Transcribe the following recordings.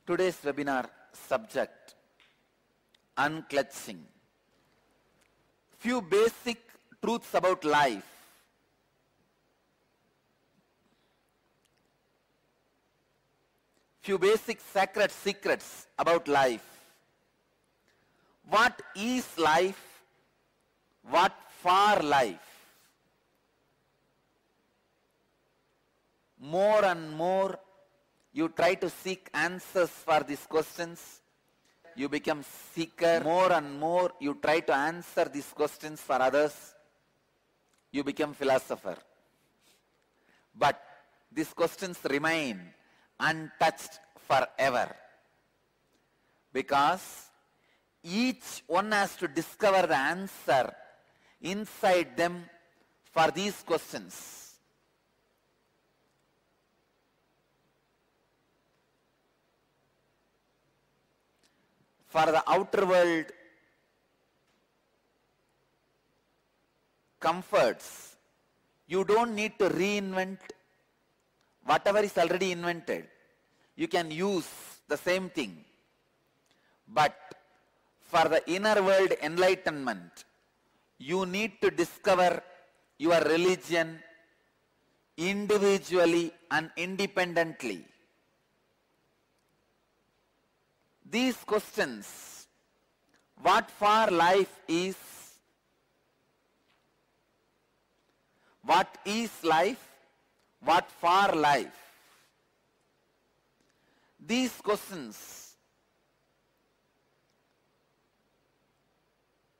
Today's webinar subject, unclutching. Few basic truths about life. Few basic sacred secrets about life. What is life? What for life? More and more you try to seek answers for these questions. You become seeker. More and more you try to answer these questions for others. You become philosopher. But these questions remain untouched forever. Because each one has to discover the answer inside them for these questions. For the outer world comforts, you don't need to reinvent whatever is already invented. You can use the same thing. But for the inner world enlightenment, you need to discover your religion individually and independently. These questions, what for life is, what is life, what for life? These questions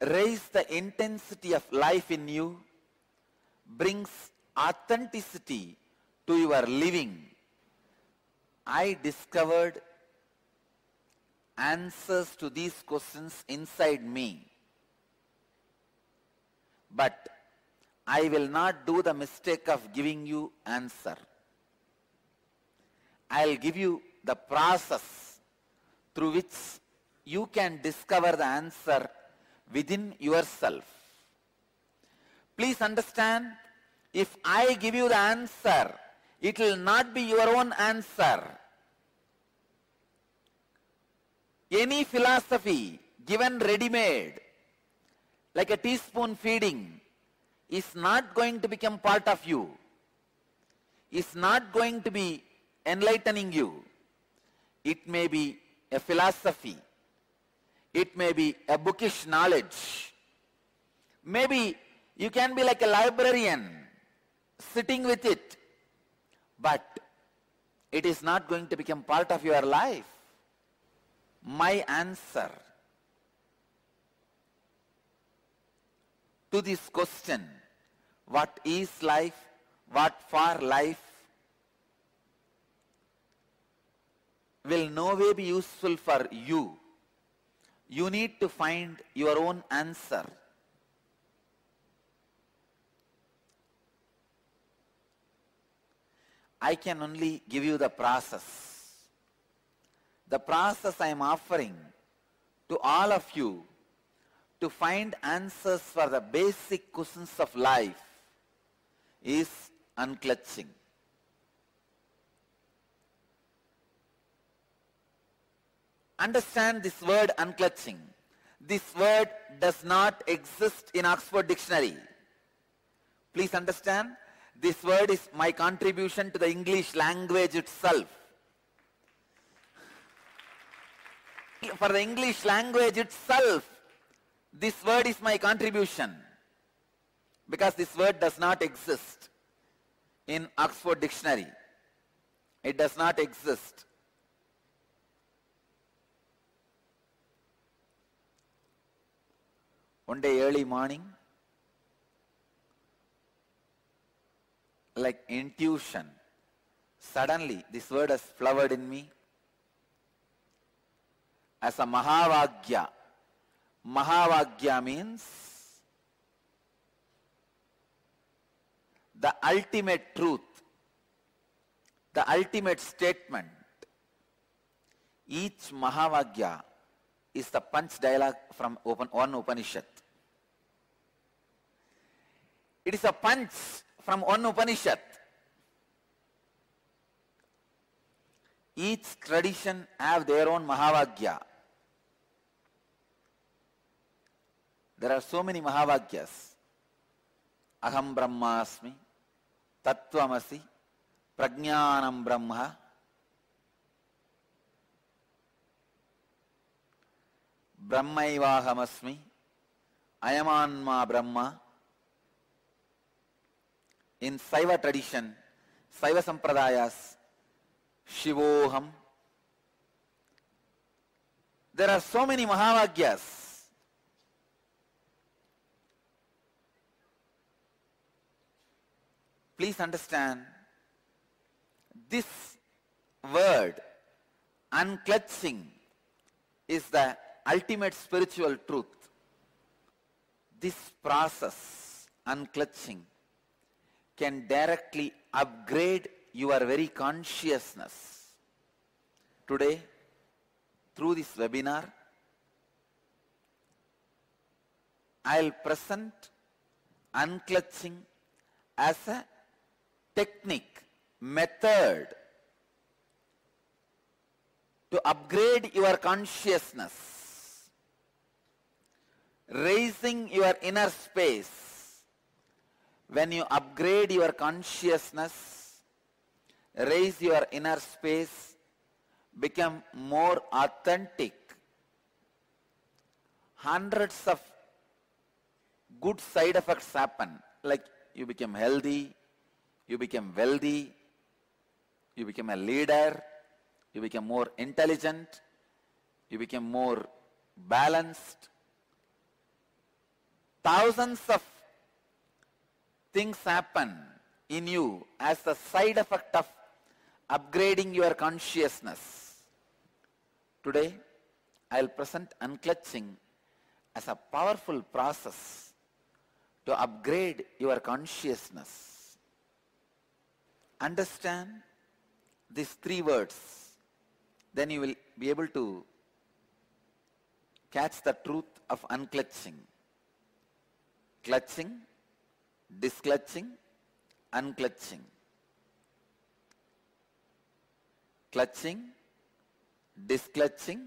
raise the intensity of life in you, brings authenticity to your living. I discovered answers to these questions inside me. But I will not do the mistake of giving you answer. I'll give you the process through which you can discover the answer within yourself. Please understand, if I give you the answer, it will not be your own answer. Any philosophy given ready-made, like a teaspoon feeding, is not going to become part of you, is not going to be enlightening you. It may be a philosophy, it may be a bookish knowledge. Maybe you can be like a librarian, sitting with it, but it is not going to become part of your life. My answer to this question, what is life, what for life, will no way be useful for you. You need to find your own answer. I can only give you the process. The process I am offering to all of you to find answers for the basic questions of life is unclutching. Understand this word unclutching. This word does not exist in Oxford Dictionary. Please understand, this word is my contribution to the English language itself. For the English language itself, this word is my contribution, because this word does not exist in Oxford Dictionary. It does not exist. One day early morning, like intuition, suddenly this word has flowered in me as a Mahavagya. Mahavagya means the ultimate truth, the ultimate statement. Each Mahavagya is the punch dialogue from one Upanishad. It is a punch from one Upanishad. Each tradition have their own Mahavagya. There are so many Mahavagyas. Aham Brahmasmi, Tattvamasi, Prajnanam Brahma, Brahmaivahamasmi, Ayamanma Brahma. In Saiva tradition, Saiva Sampradayas, Shivoham. There are so many Mahavagyas. Please understand, this word, unclutching, is the ultimate spiritual truth. This process, unclutching, can directly upgrade your very consciousness. Today, through this webinar, I'll present unclutching as a technique, method to upgrade your consciousness, raising your inner space. When you upgrade your consciousness, raise your inner space, become more authentic, hundreds of good side effects happen, like you become healthy, you become wealthy, you become a leader, you become more intelligent, you become more balanced. Thousands of things happen in you as the side effect of upgrading your consciousness. Today, I'll present unclutching as a powerful process to upgrade your consciousness. Understand these three words, then you will be able to catch the truth of unclutching. Clutching, disclutching, unclutching. Clutching, disclutching,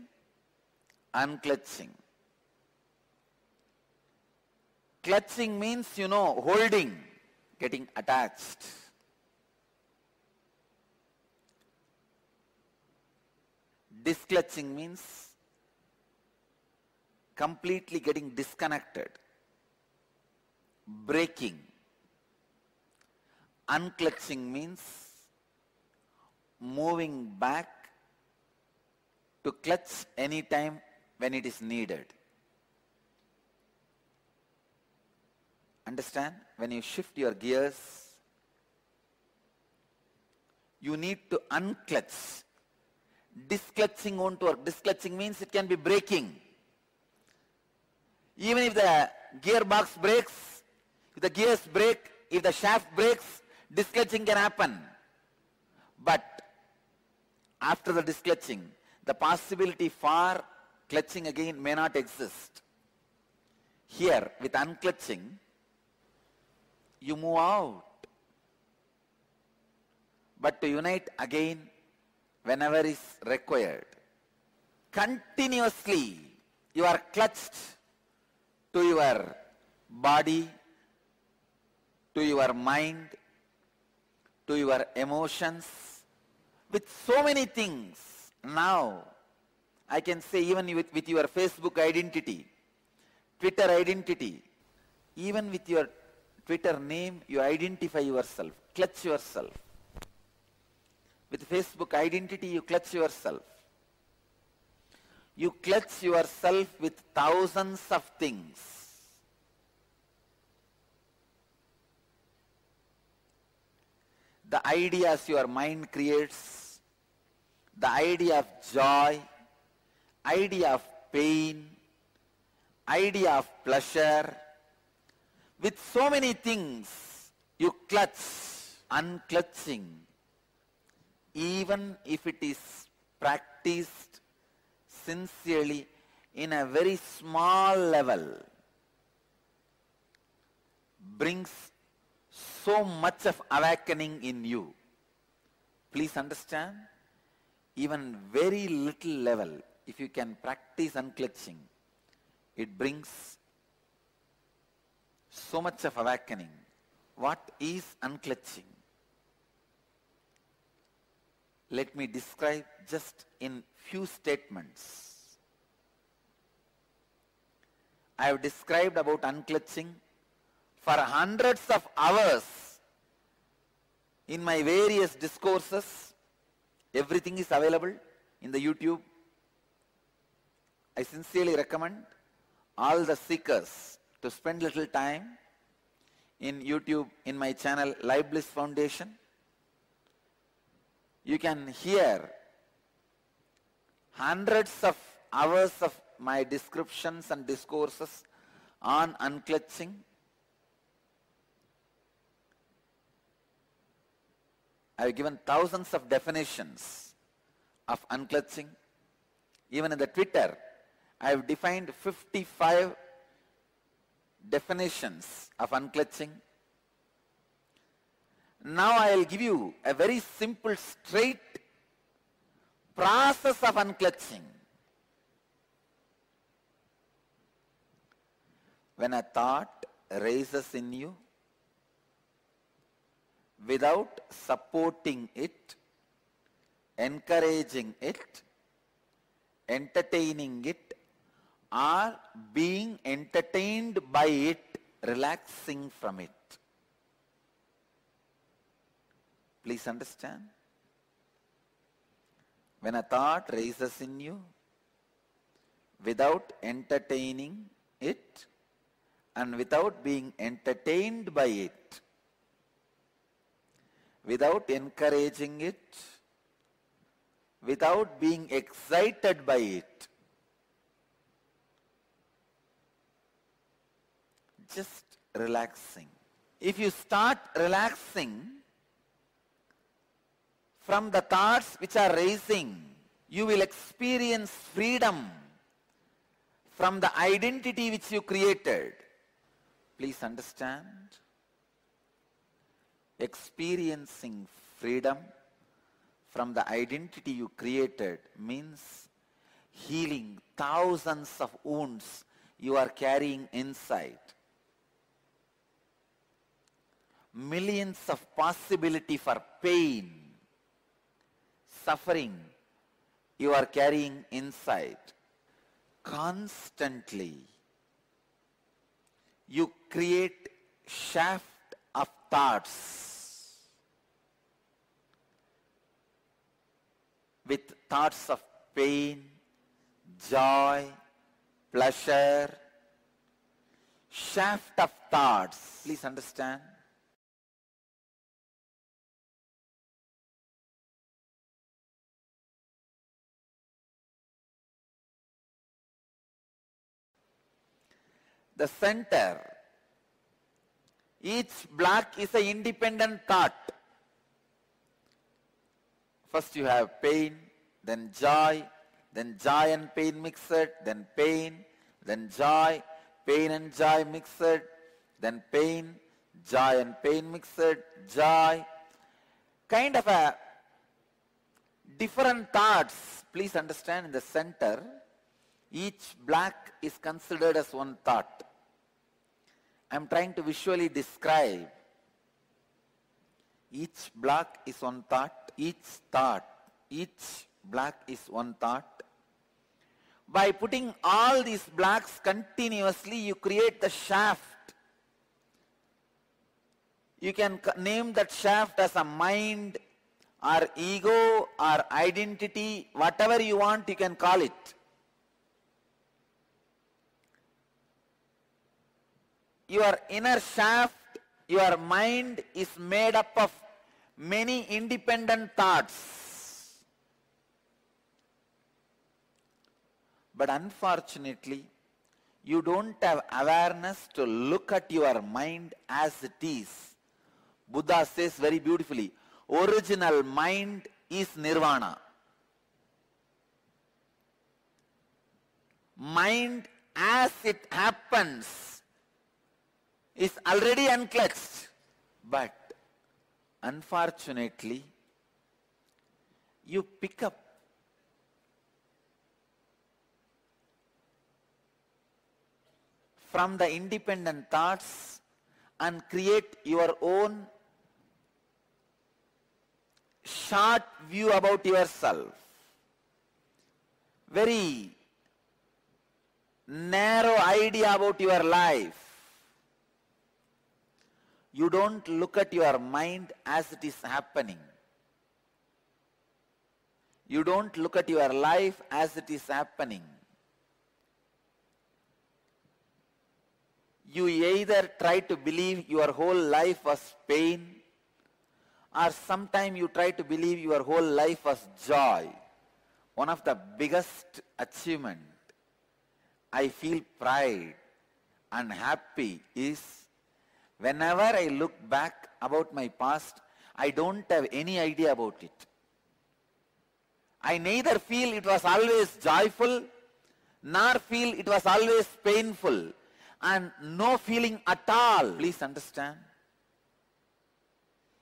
unclutching. Clutching means, holding, getting attached. Disclutching means completely getting disconnected, breaking. Unclutching means moving back to clutch any time when it is needed. Understand? When you shift your gears, you need to unclutch. Disclutching won't work. Disclutching means it can be breaking. Even if the gearbox breaks, if the gears break, if the shaft breaks, disclutching can happen. But after the disclutching, the possibility for clutching again may not exist. Here, with unclutching, you move out. But to unite again, whenever is required. Continuously, you are clutched to your body, to your mind, to your emotions, with so many things. Now, I can say even with your Facebook identity, Twitter identity, even with your Twitter name, you identify yourself, clutch yourself. With Facebook identity, you clutch yourself. You clutch yourself with thousands of things. The ideas your mind creates, the idea of joy, idea of pain, idea of pleasure, with so many things, you clutch, unclutching. Even if it is practiced sincerely in a very small level, brings so much of awakening in you. Please understand, even very little level, if you can practice unclutching, it brings so much of awakening. What is unclutching? Let me describe just in few statements. I have described about unclutching for hundreds of hours in my various discourses. Everything is available in the YouTube. I sincerely recommend all the seekers to spend little time in YouTube in my channel Life Bliss Foundation. You can hear hundreds of hours of my descriptions and discourses on unclutching. I have given thousands of definitions of unclutching. Even in the Twitter, I have defined 55 definitions of unclutching. Now I will give you a very simple, straight process of unclutching. When a thought rises in you, without supporting it, encouraging it, entertaining it, or being entertained by it, relaxing from it. Please understand. When a thought rises in you, without entertaining it and without being entertained by it, without encouraging it, without being excited by it, just relaxing. If you start relaxing from the thoughts which are rising, you will experience freedom from the identity which you created. Please understand. Experiencing freedom from the identity you created means healing thousands of wounds you are carrying inside. Millions of possibility for pain, suffering you are carrying inside. Constantly you create shaft of thoughts with thoughts of pain, joy, pleasure, shaft of thoughts. Please understand. The center, each block is an independent thought. First you have pain, then joy and pain mixed, then pain, then joy, pain and joy mixed, then pain, joy and pain mixed, joy. Kind of a different thoughts. Please understand, in the center, each block is considered as one thought. I am trying to visually describe. Each block is one thought, each block is one thought. By putting all these blocks continuously, you create the shaft. You can name that shaft as a mind or ego or identity, whatever you want you can call it. Your inner shaft, your mind is made up of many independent thoughts. But unfortunately, you don't have awareness to look at your mind as it is. Buddha says very beautifully, original mind is nirvana. Mind as it happens is already unclutched, but unfortunately you pick up from the independent thoughts and create your own short view about yourself. Very narrow idea about your life. You don't look at your mind as it is happening. You don't look at your life as it is happening. You either try to believe your whole life was pain, or sometime you try to believe your whole life was joy. One of the biggest achievement I feel pride and happy is whenever I look back about my past, I don't have any idea about it. I neither feel it was always joyful, nor feel it was always painful, and no feeling at all. Please understand.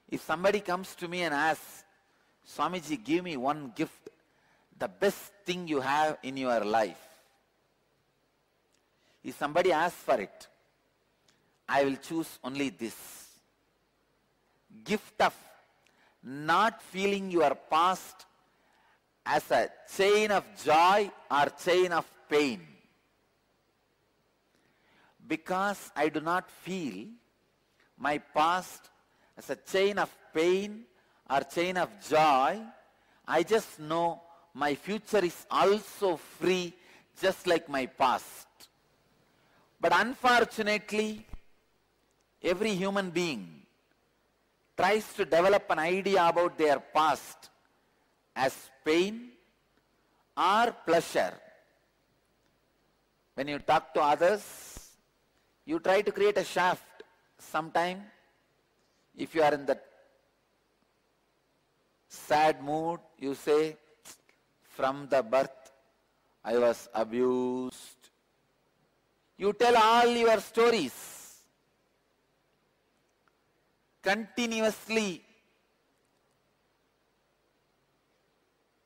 If somebody comes to me and asks, Swamiji, give me one gift, the best thing you have in your life. If somebody asks for it, I will choose only this. Gift of not feeling your past as a chain of joy or chain of pain. Because I do not feel my past as a chain of pain or chain of joy, I just know my future is also free, just like my past. But unfortunately, every human being tries to develop an idea about their past as pain or pleasure. When you talk to others, you try to create a shaft. Sometime, if you are in that sad mood, you say, from the birth, I was abused. You tell all your stories. Continuously,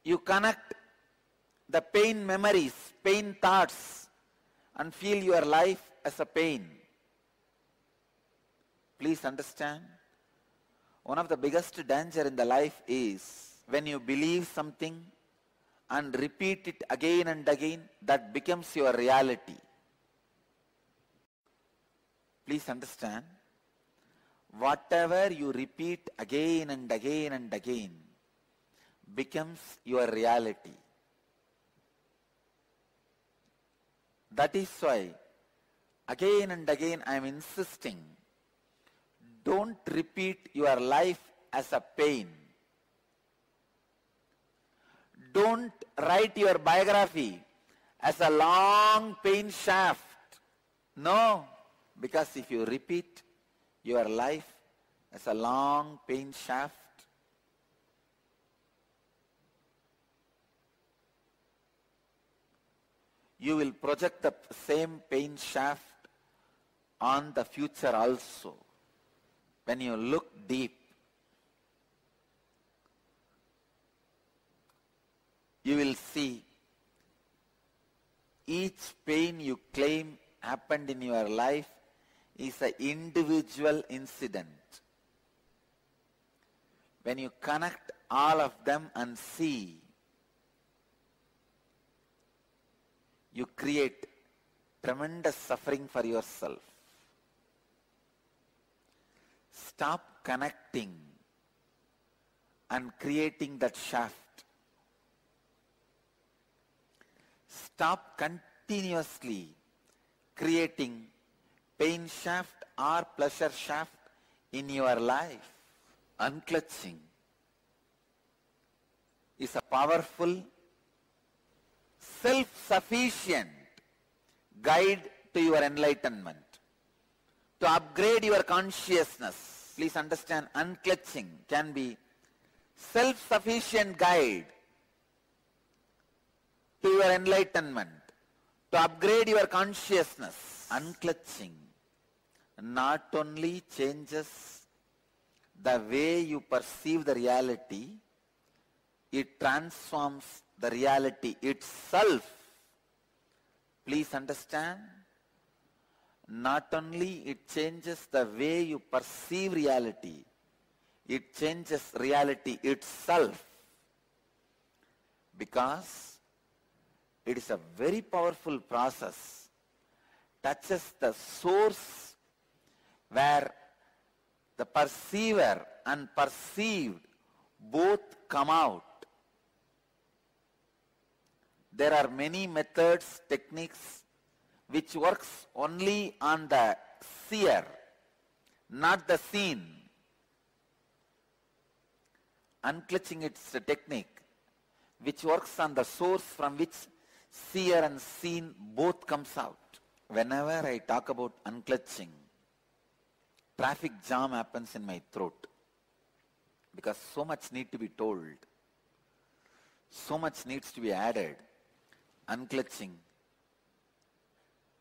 you connect the pain memories, pain thoughts, and feel your life as a pain. Please understand, one of the biggest danger in the life is when you believe something and repeat it again and again, that becomes your reality. Please understand, whatever you repeat again and again and again becomes your reality. That is why, again and again I am insisting, don't repeat your life as a pain. Don't write your biography as a long pain shaft. No, because if you repeat your life as a long pain shaft, you will project the same pain shaft on the future also. When you look deep, you will see each pain you claim happened in your life is an individual incident. When you connect all of them and see, you create tremendous suffering for yourself. Stop connecting and creating that shaft. Stop continuously creating pain shaft or pleasure shaft in your life. Unclutching is a powerful, self-sufficient guide to your enlightenment, to upgrade your consciousness. Please understand, unclutching can be self-sufficient guide to your enlightenment, to upgrade your consciousness. Unclutching not only changes the way you perceive the reality, it transforms the reality itself. Please understand, not only it changes the way you perceive reality, it changes reality itself, because it is a very powerful process, touches the source where the perceiver and perceived both come out. There are many methods, techniques which works only on the seer, not the seen. Unclutching, it's a technique which works on the source from which seer and seen both comes out. Whenever I talk about unclutching, traffic jam happens in my throat, because so much need to be told, so much needs to be added. Unclutching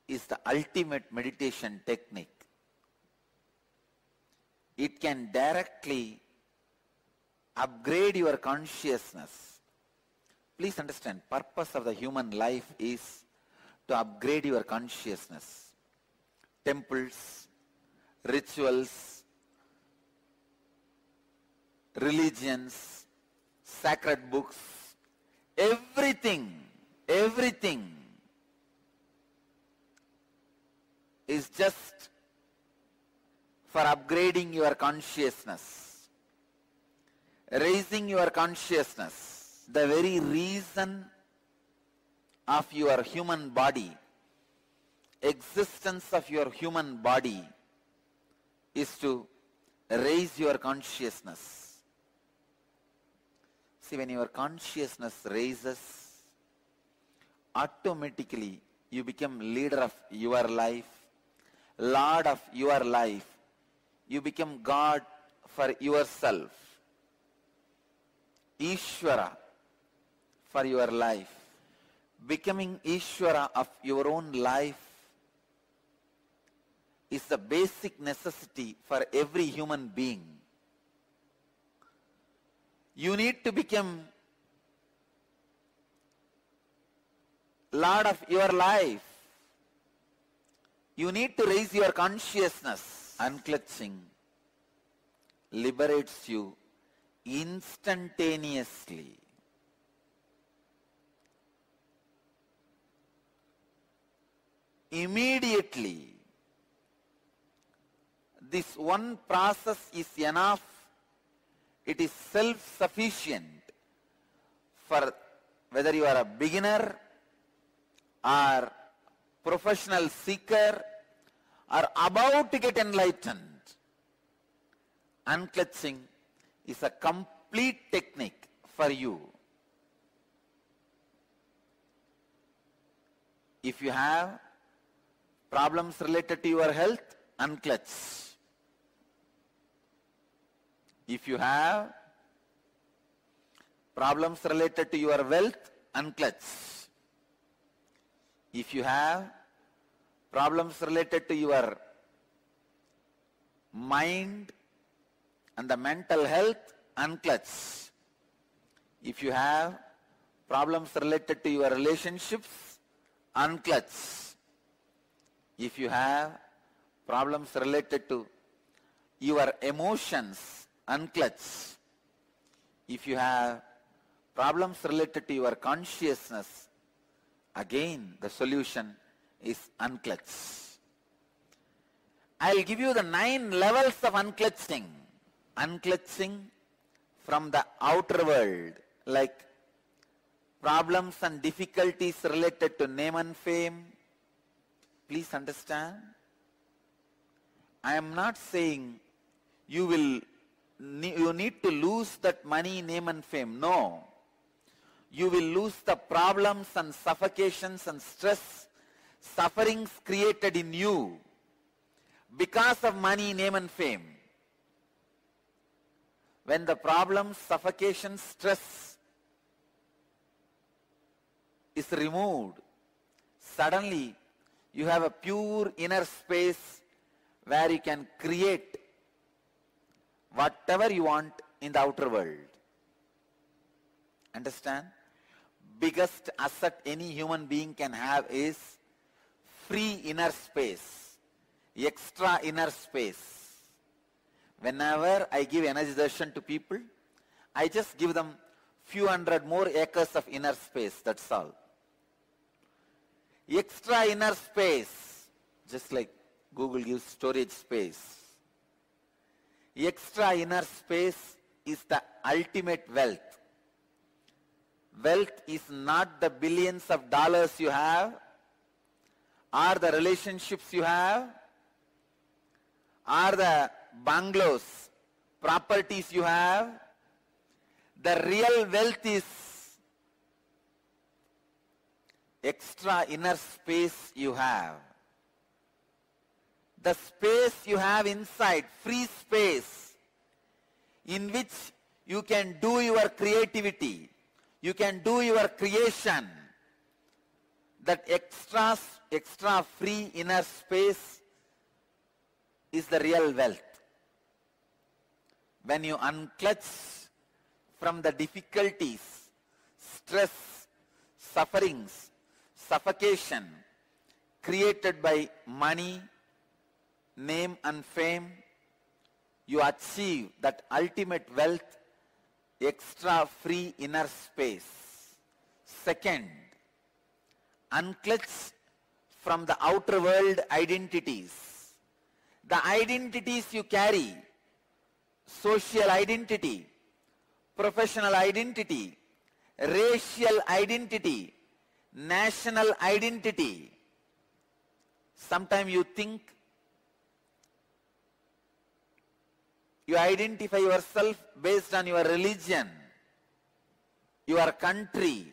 is the ultimate meditation technique. It can directly upgrade your consciousness. Please understand, purpose of the human life is to upgrade your consciousness. Temples, rituals, religions, sacred books, everything is just for upgrading your consciousness, raising your consciousness. The very reason of your human body, existence of your human body, is to raise your consciousness. See, when your consciousness raises, automatically you become leader of your life, Lord of your life. You become God for yourself, Ishvara for your life. Becoming Ishvara of your own life is the basic necessity for every human being. You need to become Lord of your life. You need to raise your consciousness. Unclutching liberates you instantaneously. Immediately. This one process is enough. It is self-sufficient for whether you are a beginner or professional seeker or about to get enlightened. Unclutching is a complete technique for you. If you have problems related to your health, unclutch. If you have problems related to your wealth, unclutch. If you have problems related to your mind and the mental health, unclutch. If you have problems related to your relationships, unclutch. If you have problems related to your emotions, unclutch. If you have problems related to your consciousness, again the solution is unclutch. I'll give you the 9 levels of unclutching. Unclutching from the outer world, like problems and difficulties related to name and fame. Please understand, I am not saying you need to lose that money, name and fame. No. You will lose the problems and suffocations and stress, sufferings created in you because of money, name and fame. When the problems, suffocation, stress is removed, suddenly you have a pure inner space where you can create whatever you want in the outer world. Understand? Biggest asset any human being can have is free inner space. extra inner space. Whenever I give energy darshan to people, I just give them few hundred more acres of inner space, that's all. Extra inner space, just like Google gives storage space. Extra inner space is the ultimate wealth. Wealth is not the billions of dollars you have, or the relationships you have, or the bungalows, properties you have. The real wealth is extra inner space you have. The space you have inside, free space, in which you can do your creativity, you can do your creation. That extra free inner space is the real wealth. When you unclutch from the difficulties, stress, sufferings, suffocation created by money, name and fame, you achieve that ultimate wealth, extra free inner space. Second, unclutch from the outer world identities. The identities you carry, social identity, professional identity, racial identity, national identity. Sometimes you think you identify yourself based on your religion, your country,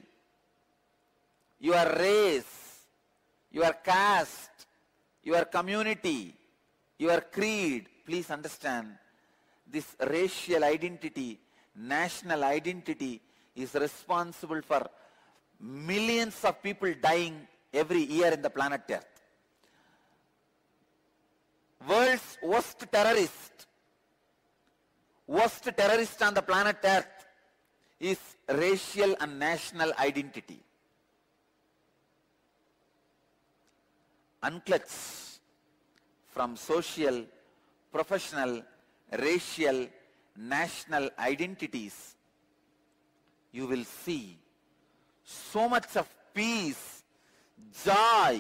your race, your caste, your community, your creed. Please understand, this racial identity, national identity is responsible for millions of people dying every year in the planet Earth. World's worst terrorist on the planet Earth is racial and national identity. Unclutch from social, professional, racial, national identities, you will see so much of peace, joy,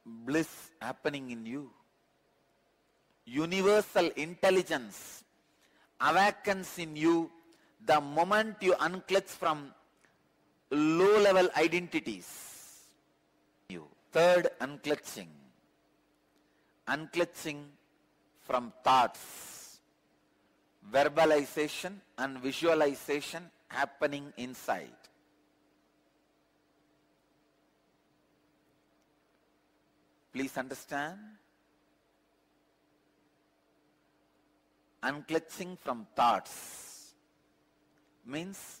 bliss happening in you. Universal intelligence awakens in you the moment you unclutch from low-level identities. Third, unclutching. Unclutching from thoughts, verbalization and visualization happening inside. Please understand. Unclutching from thoughts means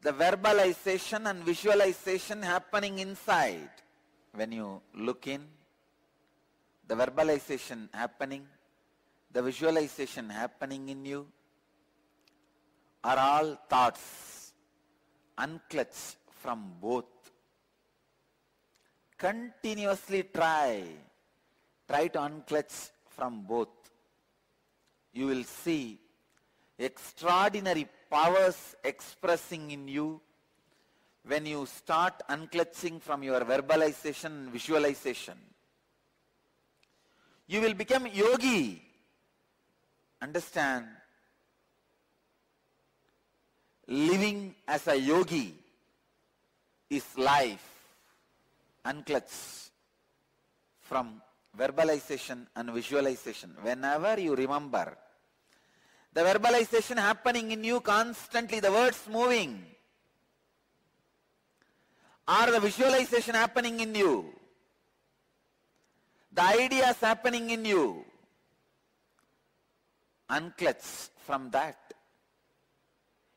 the verbalization and visualization happening inside. When you look in, the verbalization happening, the visualization happening in you are all thoughts. Unclutch from both. Continuously try to unclutch from both. You will see extraordinary powers expressing in you when you start unclutching from your verbalization and visualization. You will become yogi. Understand? Living as a yogi is life. Unclutch from verbalization and visualization. Whenever you remember, the verbalization happening in you constantly, the words moving, or the visualization happening in you, the ideas happening in you, unclutch from that.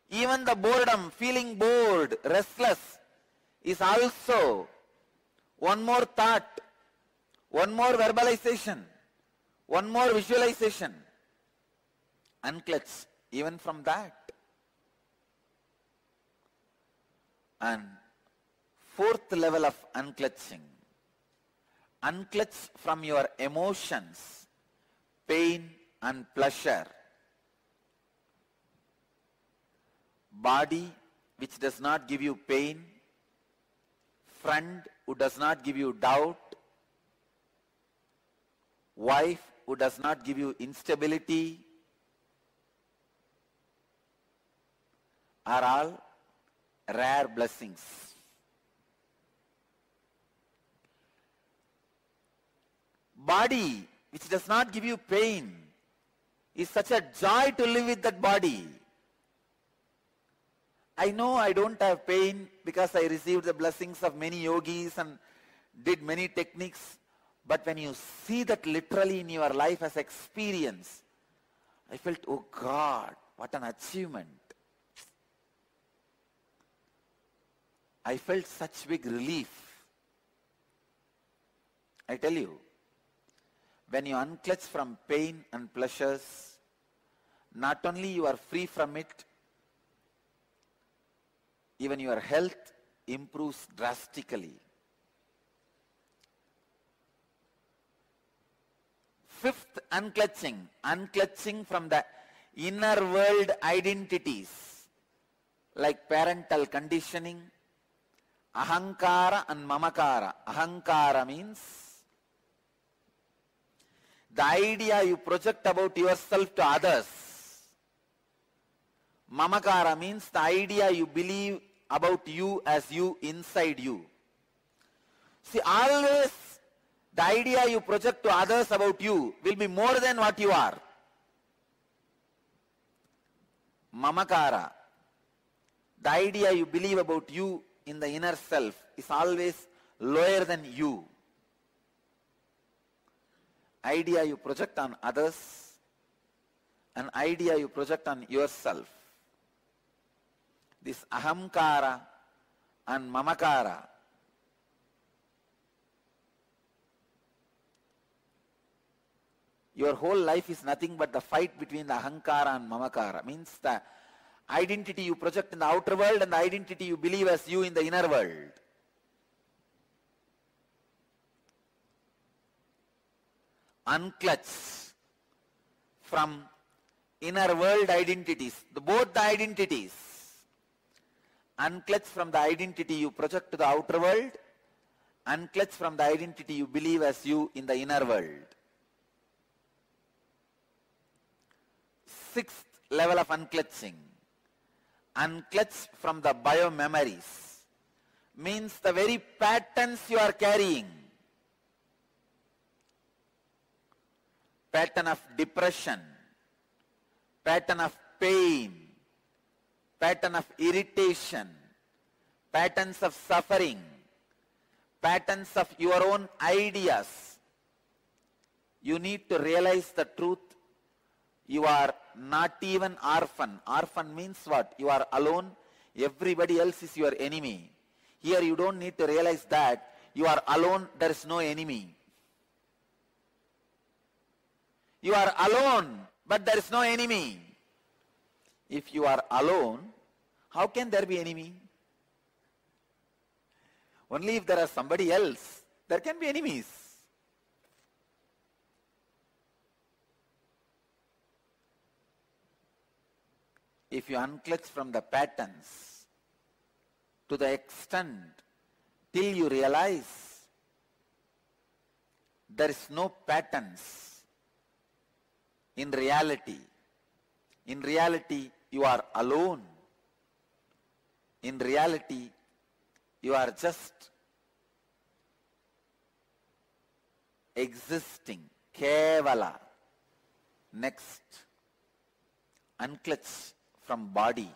Even the boredom, feeling bored, restless, is also one more thought, one more verbalization, one more visualization. Unclutch even from that. And fourth level of unclutching, Unclutch from your emotions, pain and pleasure. Body which does not give you pain, friend who does not give you doubt, wife who does not give you instability, are all rare blessings. Body which does not give you pain is such a joy to live with that body. I know I don't have pain because I received the blessings of many yogis and did many techniques, but when you see that literally in your life as experience, I felt, oh God, what an achievement. I felt such big relief. I tell you, when you unclutch from pain and pleasures, not only you are free from it, even your health improves drastically. Fifth unclutching, unclutching from the inner world identities like parental conditioning, ahankara and mamakara. Ahankara means the idea you project about yourself to others. Mamakara means the idea you believe about you as you inside you. See, always the idea you project to others about you will be more than what you are. Mamakara, the idea you believe about you in the inner self is always lower than you. Idea you project on others, an idea you project on yourself. This ahamkara and mamakara your whole life is nothing but the fight between the ahankara and mamakara. Means the identity you project in the outer world and the identity you believe as you in the inner world. Unclutch from inner world identities, both the identities. Unclutch from the identity you project to the outer world, unclutch from the identity you believe as you in the inner world. Sixth level of unclutching, unclutch from the biomemories, means the very patterns you are carrying. Pattern of depression, pattern of pain, pattern of irritation, patterns of suffering, patterns of your own ideas. You need to realize the truth. You are not even orphan. Orphan means what? You are alone. Everybody else is your enemy. Here you don't need to realize that. You are alone. There is no enemy. You are alone, but there is no enemy. If you are alone, how can there be enemy? Only if there is somebody else, there can be enemies. If you unclutch from the patterns to the extent till you realize there is no patterns in reality. In reality, you are alone. In reality, you are just existing. Kevala. Next, unclutch from body.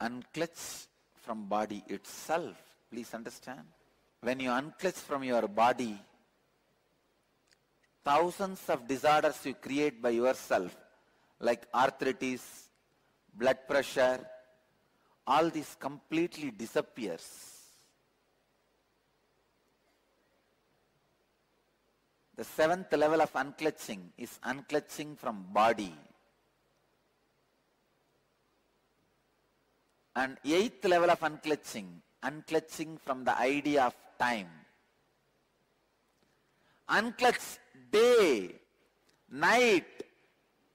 Unclutch from body itself. Please understand. When you unclutch from your body, thousands of disorders you create by yourself, like arthritis, blood pressure, all this completely disappears. The seventh level of unclutching is unclutching from body. And eighth level of unclutching, unclutching from the idea of time. Unclutch day, night,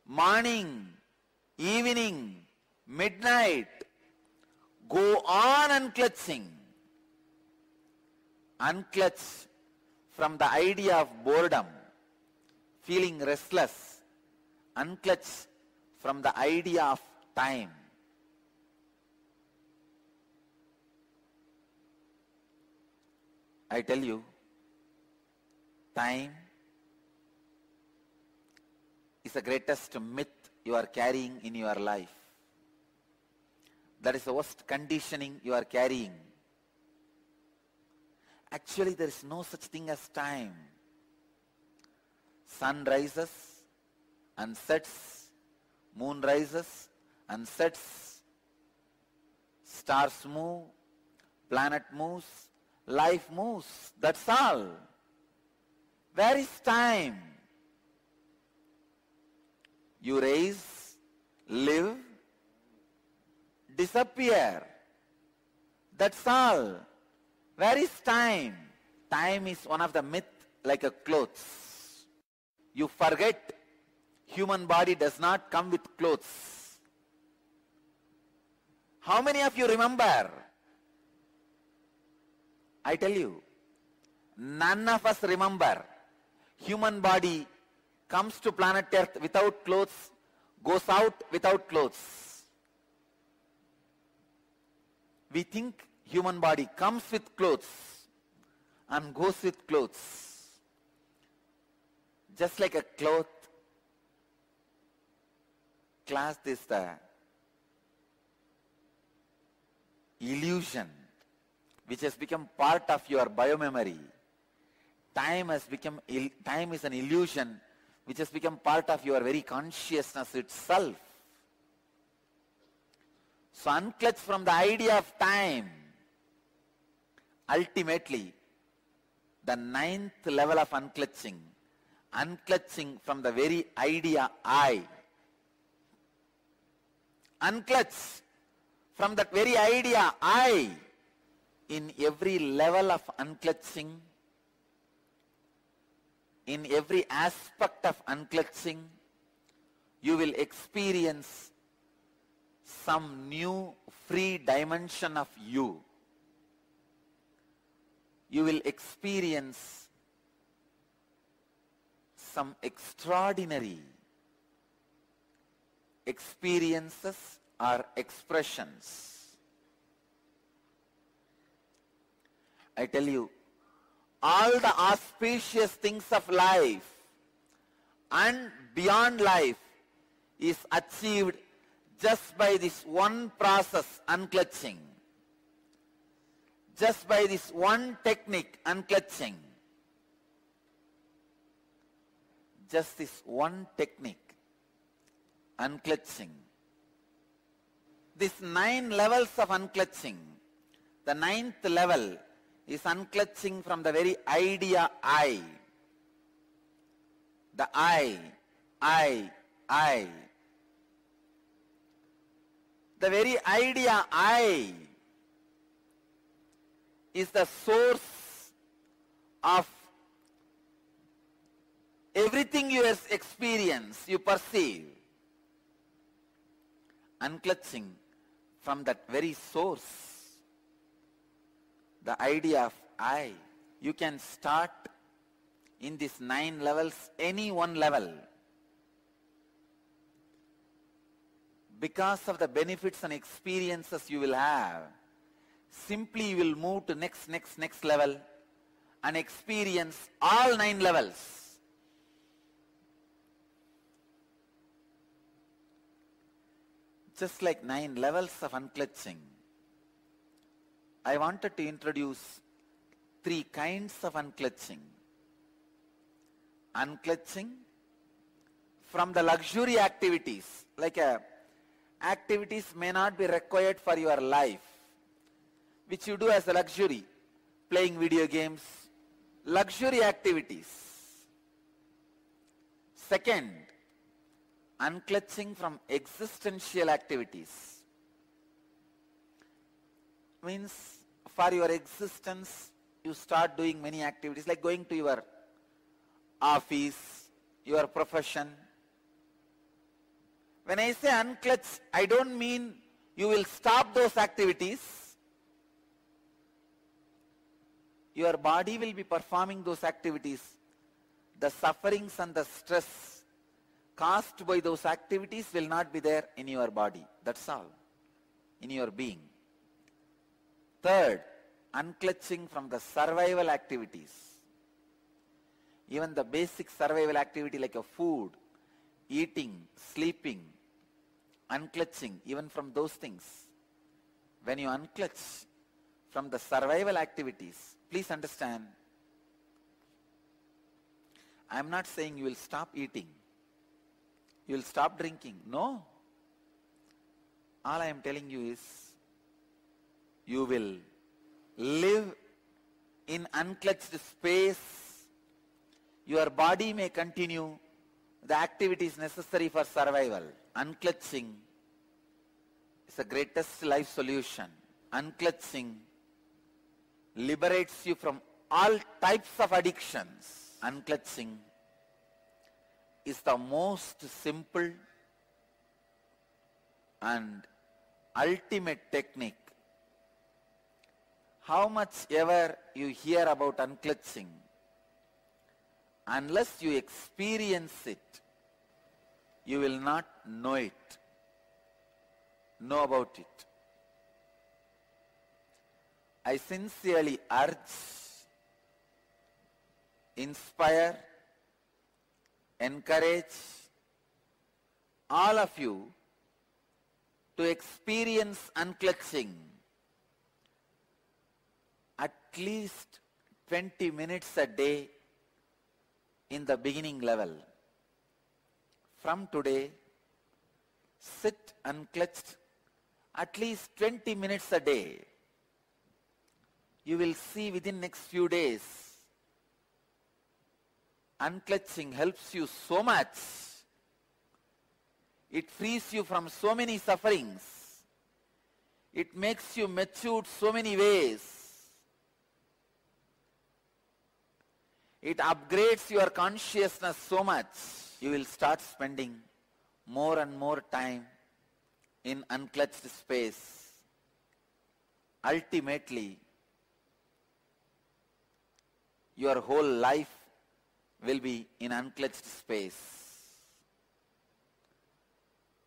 morning, evening, midnight. Go on unclutching. Unclutch from the idea of boredom, feeling restless. Unclutch from the idea of time. I tell you, time is the greatest myth you are carrying in your life. That is the worst conditioning you are carrying. Actually, there is no such thing as time. Sun rises and sets, moon rises and sets, stars move, planet moves, life moves. That's all. Where is time? You rise, live, disappear. That's all. Where is time? Time is one of the myths like a clothes. You forget human body does not come with clothes. How many of you remember? I tell you, none of us remember. Human body comes to planet Earth without clothes, goes out without clothes. We think human body comes with clothes and goes with clothes. Just like a cloth is the illusion which has become part of your biomemory. Time is an illusion which has become part of your very consciousness itself. So unclutch from the idea of time. Ultimately, the 9th level of unclutching, unclutching from the very idea I. Unclutch from that very idea I. In every level of unclutching, in every aspect of unclutching, you will experience some new free dimension of you. You will experience some extraordinary experiences or expressions. I tell you, all the auspicious things of life and beyond life is achieved just by this one process, unclutching. Just by this one technique, unclutching. Just this one technique, unclutching. These 9 levels of unclutching. The 9th level is unclutching from the very idea I. The I. The very idea I is the source of everything you experience, you perceive. Unclutching from that very source, the idea of I. You can start in these 9 levels, any one level. Because of the benefits and experiences you will have, simply you will move to next level and experience all 9 levels. Just like 9 levels of unclutching, I wanted to introduce 3 kinds of unclutching. Unclutching from the luxury activities, like activities may not be required for your life, which you do as a luxury, playing video games, luxury activities. Second, unclutching from existential activities. Means for your existence, you start doing many activities like going to your office, your profession. When I say unclutch, I don't mean you will stop those activities. Your body will be performing those activities. The sufferings and the stress caused by those activities will not be there in your body. That's all. In your being. Third, unclutching from the survival activities. Even the basic survival activity like a food, eating, sleeping, unclutching even from those things. When you unclutch from the survival activities, please understand, I am not saying you will stop eating, you will stop drinking. No. All I am telling you is, you will live in unclutched space. Your body may continue the activities necessary for survival. Unclutching is the greatest life solution. Unclutching liberates you from all types of addictions. Unclutching is the most simple and ultimate technique. How much ever you hear about unclutching, unless you experience it, you will not know about it. I sincerely urge, inspire, encourage all of you to experience unclutching at least 20 minutes a day in the beginning level. From today, sit unclutched at least 20 minutes a day. You will see within next few days, unclutching helps you so much. It frees you from so many sufferings. It makes you mature so many ways. It upgrades your consciousness so much. You will start spending more and more time in unclutched space. Ultimately, your whole life will be in unclutched space.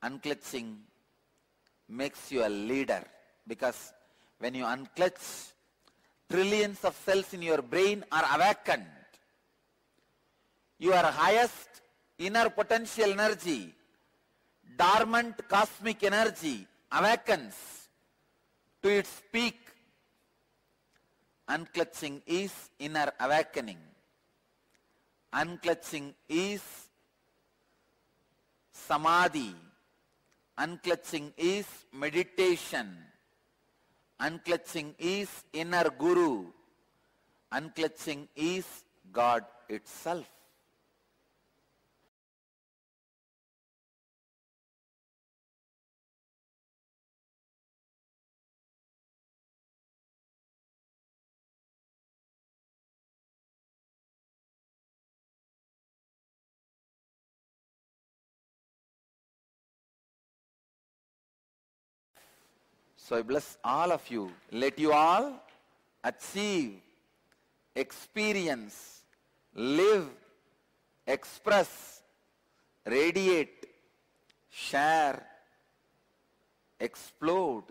Unclutching makes you a leader, because when you unclutch, trillions of cells in your brain are awakened. Your highest inner potential energy, dormant cosmic energy, awakens to its peak. Unclutching is inner awakening. Unclutching is samadhi. Unclutching is meditation. Unclutching is inner guru. Unclutching is God itself. So I bless all of you. Let you all achieve, experience, live, express, radiate, share, explode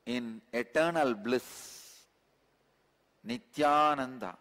in eternal bliss. Nityananda.